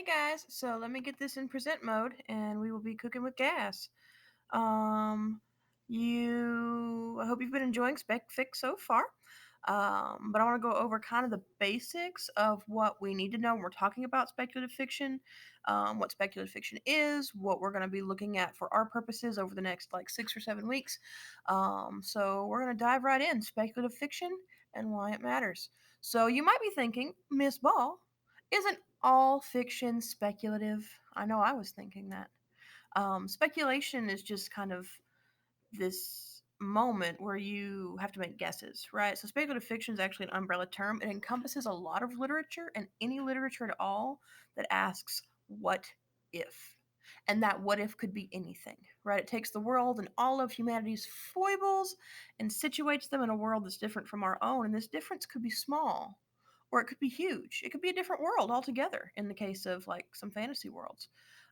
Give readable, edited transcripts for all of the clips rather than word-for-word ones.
Hey guys, so let me get this in present mode and we will be cooking with gas. Um, I hope you've been enjoying SpecFic so far. But I want to go over kind of the basics of what we need to know when we're talking about speculative fiction, what speculative fiction is, what we're going to be looking at for our purposes over the next like 6 or 7 weeks. So we're going to dive right in speculative fiction and why it matters. So you might be thinking, Miss Ball, isn't all fiction speculative? I know I was thinking that. Speculation is just kind of this moment where you have to make guesses, right? So speculative fiction is actually an umbrella term. It encompasses a lot of literature and any literature at all that asks what if. And that what if could be anything, right? It takes the world and all of humanity's foibles and situates them in a world that's different from our own. And this difference could be small or it could be huge. It could be a different world altogether in the case of like some fantasy worlds.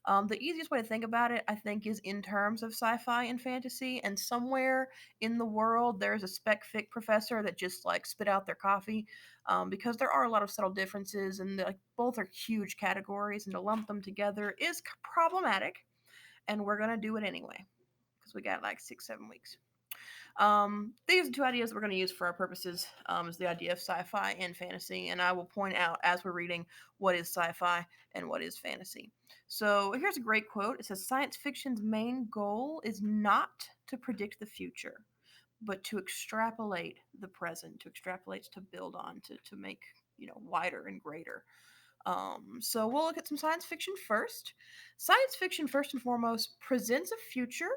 The easiest way to think about it, I think, is in terms of sci fi and fantasy. And somewhere in the world, there's a SpecFic professor that just like spit out their coffee because there are a lot of subtle differences and like, both are huge categories. And to lump them together is problematic. And we're going to do it anyway because we got like 6, 7 weeks. These are two ideas we're going to use for our purposes. Is the idea of sci-fi and fantasy, and I will point out as we're reading what is sci-fi and what is fantasy. So here's a great quote. It says, "Science fiction's main goal is not to predict the future, but to extrapolate the present. To extrapolate, to build on, to make wider and greater." So we'll look at some science fiction first. Science fiction, first and foremost, presents a future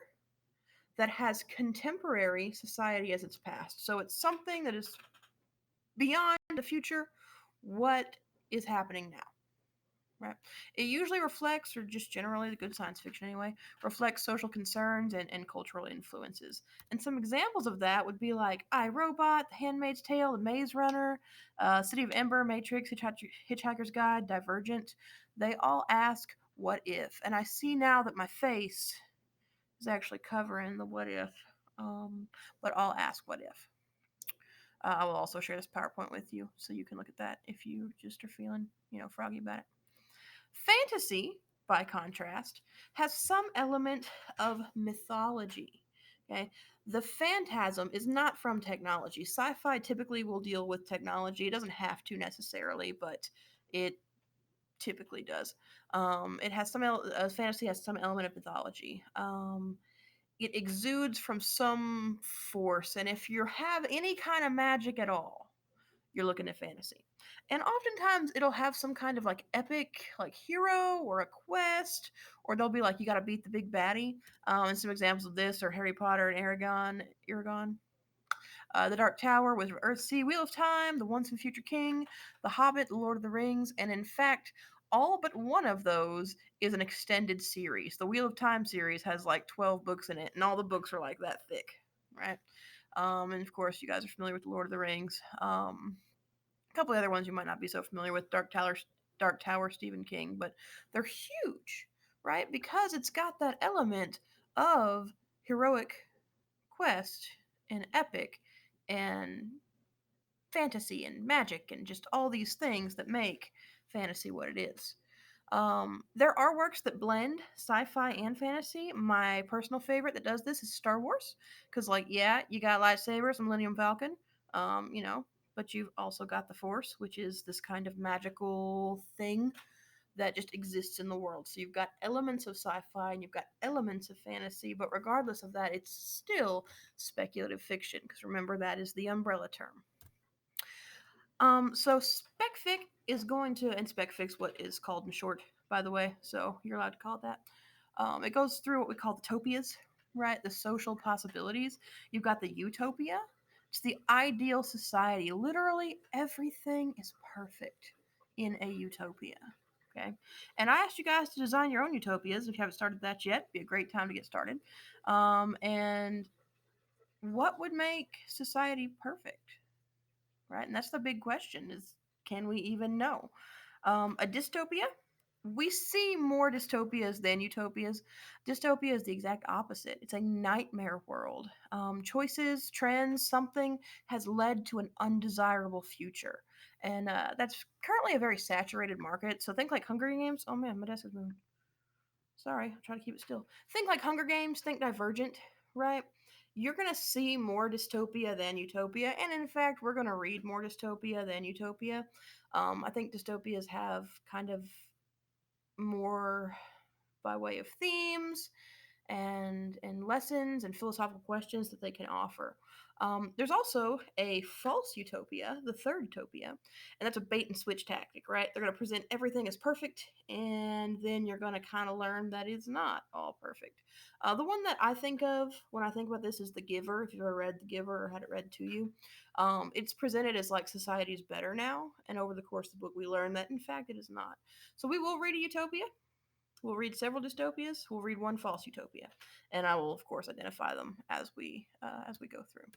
that has contemporary society as its past. So it's something that is beyond the future, what is happening now. Right. It usually reflects, or just generally the good science fiction anyway, reflects social concerns and cultural influences. And some examples of that would be like I, Robot, The Handmaid's Tale, The Maze Runner, City of Ember, Matrix, Hitchhiker's Guide, Divergent. They all ask, what if? And I see now that my face is actually covering the what if, um, but I'll ask what if. I will also share this PowerPoint with you so you can look at that if you just are feeling, froggy about it. Fantasy, by contrast, has some element of mythology. Okay, the phantasm is not from technology. Sci-fi typically will deal with technology. It doesn't have to necessarily, but it typically does. It has fantasy has some element of mythology. It exudes from some force, and if you have any kind of magic at all, you're looking at fantasy. And oftentimes it'll have some kind of like epic like hero or a quest, or they'll be like you got to beat the big baddie. And some examples of this are Harry Potter and Aragon, the Dark Tower, Wizard of Earthsea, Wheel of Time, The Once and Future King, The Hobbit, The Lord of the Rings, and in fact, all but one of those is an extended series. The Wheel of Time series has like 12 books in it, and all the books are like that thick, right? And of course, you guys are familiar with The Lord of the Rings. A couple of other ones you might not be so familiar with, Dark Tower, Stephen King, but they're huge, right? Because it's got that element of heroic quest and epic and fantasy and magic and just all these things that make fantasy what it is. There are works that blend sci-fi and fantasy. My personal favorite that does this is Star Wars, because like yeah, you got lightsabers, and Millennium Falcon, but you've also got the Force, which is this kind of magical thing that just exists in the world. So you've got elements of sci-fi and you've got elements of fantasy, but regardless of that, it's still speculative fiction because remember that is the umbrella term. So SpecFic is going to, and SpecFic's what is called in short, by the way, so you're allowed to call it that. It goes through what we call the topias, right? The social possibilities. You've got the utopia. It's the ideal society. Literally everything is perfect in a utopia. Okay. And I asked you guys to design your own utopias. If you haven't started that yet, it'd be a great time to get started. And what would make society perfect? Right? And that's the big question is can we even know? A dystopia, we see more dystopias than utopias. Dystopia is the exact opposite. It's a nightmare world. Choices, trends, something has led to an undesirable future. and that's currently a very saturated market. So think like Hunger Games. Oh man, my desk is moving. Sorry, I'll try to keep it still. Think like Hunger Games, think Divergent, right? You're going to see more dystopia than utopia. And in fact, we're going to read more dystopia than utopia. I think dystopias have kind of more by way of themes and lessons and philosophical questions that they can offer. There's also a false utopia, the third utopia, and that's a bait and switch tactic, right? They're going to present everything as perfect, and then you're going to kind of learn that it's not all perfect. The one that I think of when I think about this is The Giver. If you've ever read The Giver or had it read to you, it's presented as like society is better now, and over the course of the book, we learn that in fact it is not. So we will read a utopia. We'll read several dystopias. We'll read one false utopia, and I will, of course, identify them as we go through.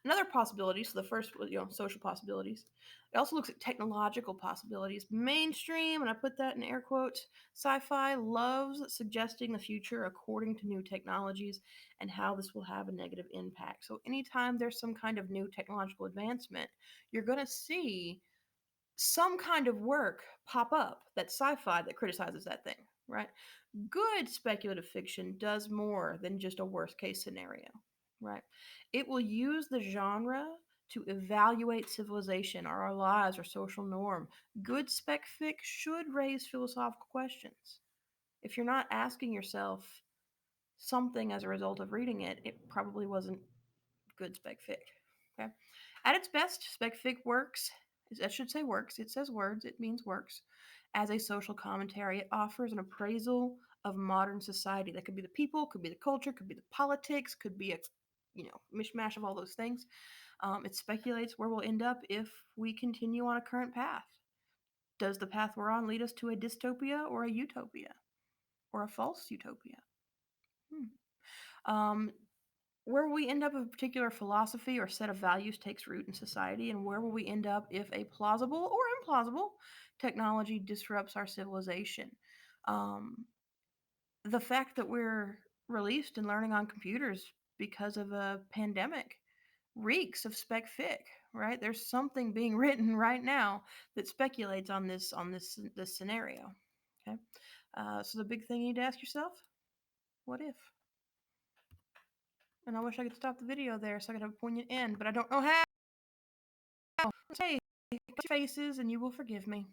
Another possibility. So the first, social possibilities. It also looks at technological possibilities. Mainstream, and I put that in air quotes. Sci-fi loves suggesting the future according to new technologies and how this will have a negative impact. So anytime there's some kind of new technological advancement, you're going to see some kind of work pop up that's sci-fi that criticizes that thing, right? Good speculative fiction does more than just a worst case scenario, right? It will use the genre to evaluate civilization or our lives or social norm. Good spec fic should raise philosophical questions. If you're not asking yourself something as a result of reading it, it probably wasn't good spec fic. Okay. At its best, spec fic works. I should say works. It says words. It means works. As a social commentary, it offers an appraisal of modern society. That could be the people, could be the culture, could be the politics, could be a mishmash of all those things. It speculates where we'll end up if we continue on a current path. Does the path we're on lead us to a dystopia or a utopia or a false utopia? Um, where will we end up if a particular philosophy or set of values takes root in society, and where will we end up if a plausible or implausible technology disrupts our civilization? Um, the fact that we're released and learning on computers because of a pandemic reeks of spec fic, right? There's something being written right now that speculates on this scenario. Okay, so the big thing you need to ask yourself: what if? And I wish I could stop the video there so I could have a poignant end, but I don't know how. Say faces and you will forgive me.